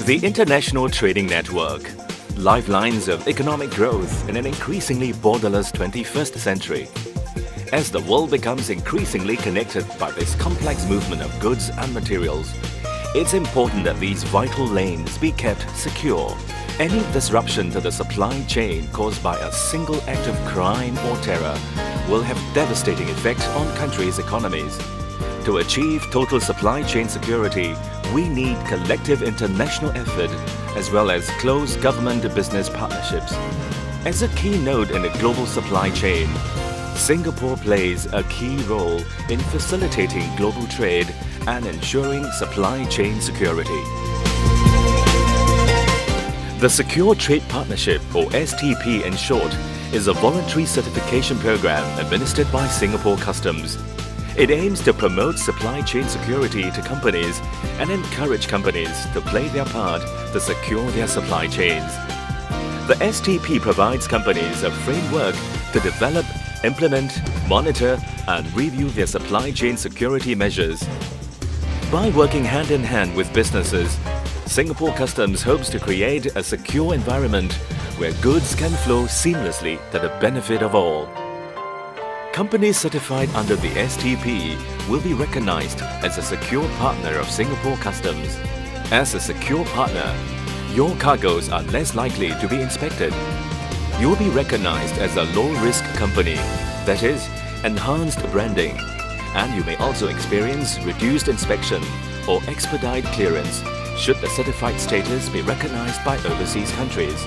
The international trading network, lifelines of economic growth in an increasingly borderless 21st century. As the world becomes increasingly connected by this complex movement of goods and materials, it's important that these vital lanes be kept secure. Any disruption to the supply chain caused by a single act of crime or terror will have devastating effect on countries' economies. To achieve total supply chain security, we need collective international effort as well as close government-to-business partnerships. As a key node in the global supply chain, Singapore plays a key role in facilitating global trade and ensuring supply chain security. The Secure Trade Partnership, or STP in short, is a voluntary certification program administered by Singapore Customs. It aims to promote supply chain security to companies and encourage companies to play their part to secure their supply chains. The STP provides companies a framework to develop, implement, monitor and review their supply chain security measures. By working hand in hand with businesses, Singapore Customs hopes to create a secure environment where goods can flow seamlessly to the benefit of all. Companies certified under the STP will be recognized as a secure partner of Singapore Customs. As a secure partner, your cargoes are less likely to be inspected. You will be recognized as a low-risk company, that is, enhanced branding, and you may also experience reduced inspection or expedite clearance should the certified status be recognized by overseas countries.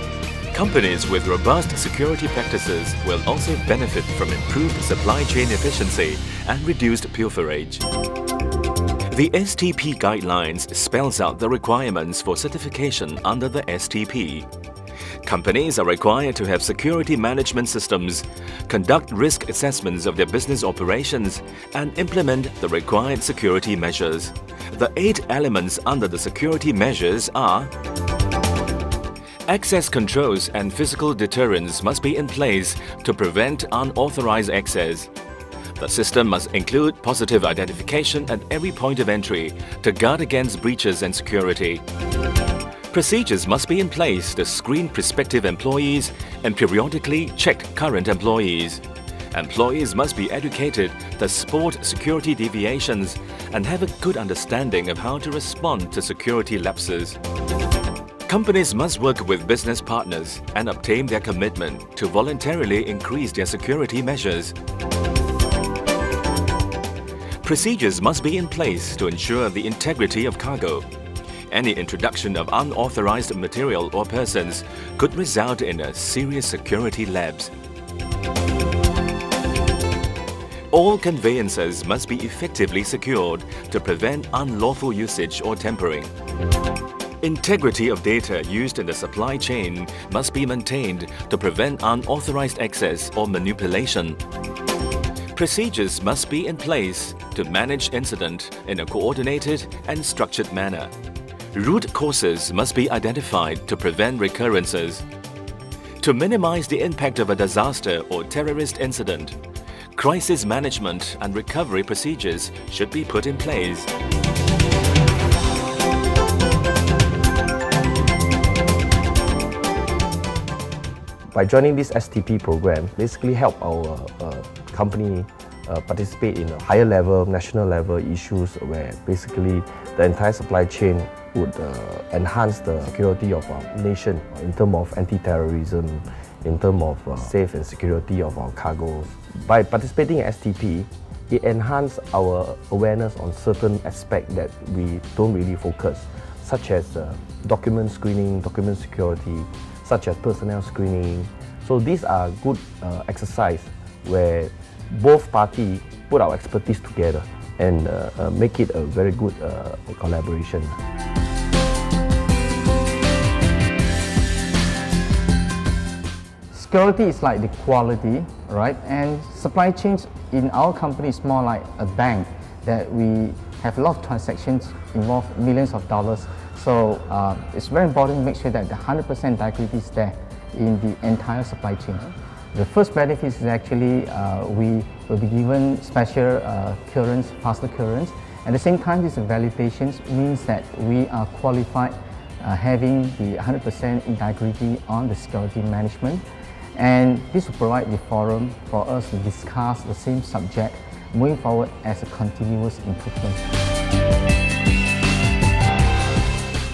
Companies with robust security practices will also benefit from improved supply chain efficiency and reduced pilferage. The STP guidelines spells out the requirements for certification under the STP. Companies are required to have security management systems, conduct risk assessments of their business operations, and implement the required security measures. The 8 elements under the security measures are: access controls and physical deterrents must be in place to prevent unauthorized access. The system must include positive identification at every point of entry to guard against breaches and security. Procedures must be in place to screen prospective employees and periodically check current employees. Employees must be educated to spot security deviations and have a good understanding of how to respond to security lapses. Companies must work with business partners and obtain their commitment to voluntarily increase their security measures. Procedures must be in place to ensure the integrity of cargo. Any introduction of unauthorized material or persons could result in a serious security lapse. All conveyances must be effectively secured to prevent unlawful usage or tampering. Integrity of data used in the supply chain must be maintained to prevent unauthorized access or manipulation. Procedures must be in place to manage incident in a coordinated and structured manner. Root causes must be identified to prevent recurrences. To minimize the impact of a disaster or terrorist incident, crisis management and recovery procedures should be put in place. By joining this STP program, basically help our company participate in a higher level, national level issues where basically the entire supply chain would enhance the security of our nation in terms of anti-terrorism, in terms of safe and security of our cargoes. By participating in STP, it enhances our awareness on certain aspects that we don't really focus, such as document screening, document security, such as personnel screening. So these are good exercise where both parties put our expertise together and make it a very good collaboration. Security is like the quality, right? And supply chains in our company is more like a bank that we have a lot of transactions involve millions of dollars. So it's very important to make sure that the 100% integrity is there in the entire supply chain. The first benefit is actually we will be given special clearance, faster clearance. At the same time, this validation means that we are qualified having the 100% integrity on the security management. And this will provide the forum for us to discuss the same subject moving forward as a continuous improvement.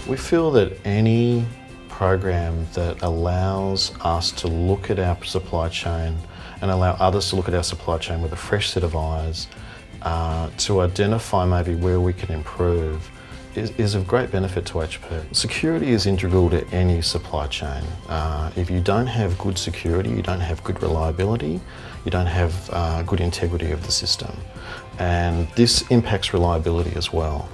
We feel that any program that allows us to look at our supply chain and allow others to look at our supply chain with a fresh set of eyes to identify maybe where we can improve is of great benefit to HP. Security is integral to any supply chain. If you don't have good security, you don't have good reliability, you don't have good integrity of the system. And this impacts reliability as well.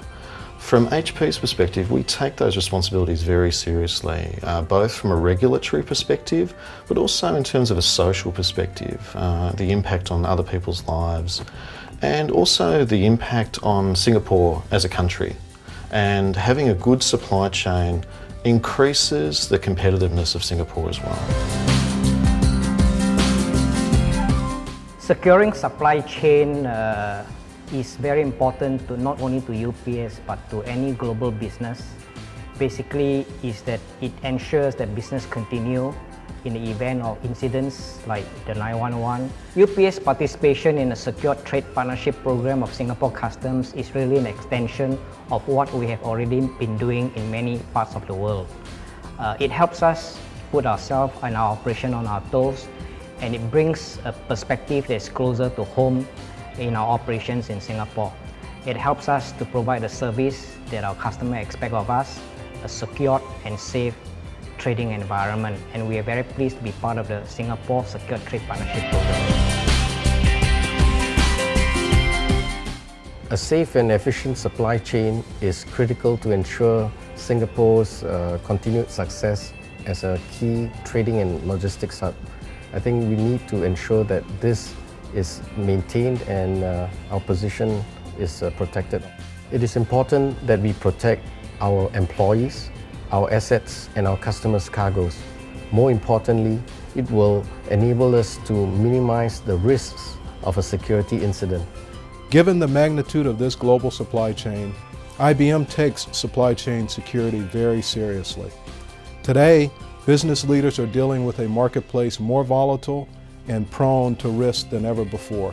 From HP's perspective, we take those responsibilities very seriously, both from a regulatory perspective, but also in terms of a social perspective, the impact on other people's lives, and also the impact on Singapore as a country. And having a good supply chain increases the competitiveness of Singapore as well. Securing supply chain is very important to not only to UPS but to any global business. Basically is that it ensures that business continue in the event of incidents like the 911. UPS participation in the Secured Trade Partnership Program of Singapore Customs is really an extension of what we have already been doing in many parts of the world. It helps us put ourselves and our operation on our toes, and it brings a perspective that's closer to home in our operations in Singapore. It helps us to provide a service that our customers expect of us, a secure and safe trading environment, and we are very pleased to be part of the Singapore Secure Trade Partnership Program. A safe and efficient supply chain is critical to ensure Singapore's continued success as a key trading and logistics hub. I think we need to ensure that this is maintained and our position is protected. It is important that we protect our employees, our assets, and our customers' cargoes. More importantly, it will enable us to minimize the risks of a security incident. Given the magnitude of this global supply chain, IBM takes supply chain security very seriously. Today, business leaders are dealing with a marketplace more volatile and prone to risk than ever before.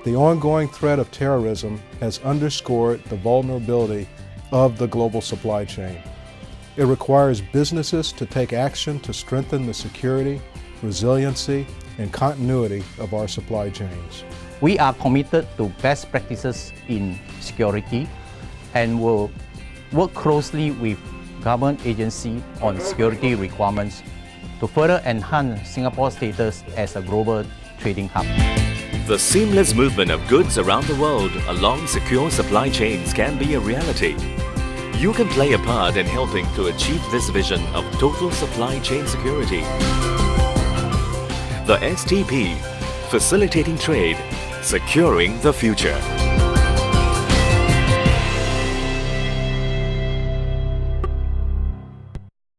The ongoing threat of terrorism has underscored the vulnerability of the global supply chain. It requires businesses to take action to strengthen the security, resiliency, and continuity of our supply chains. We are committed to best practices in security and will work closely with government agencies on security requirements to further enhance Singapore's status as a global trading hub. The seamless movement of goods around the world along secure supply chains can be a reality. You can play a part in helping to achieve this vision of total supply chain security. The STP, facilitating trade, securing the future.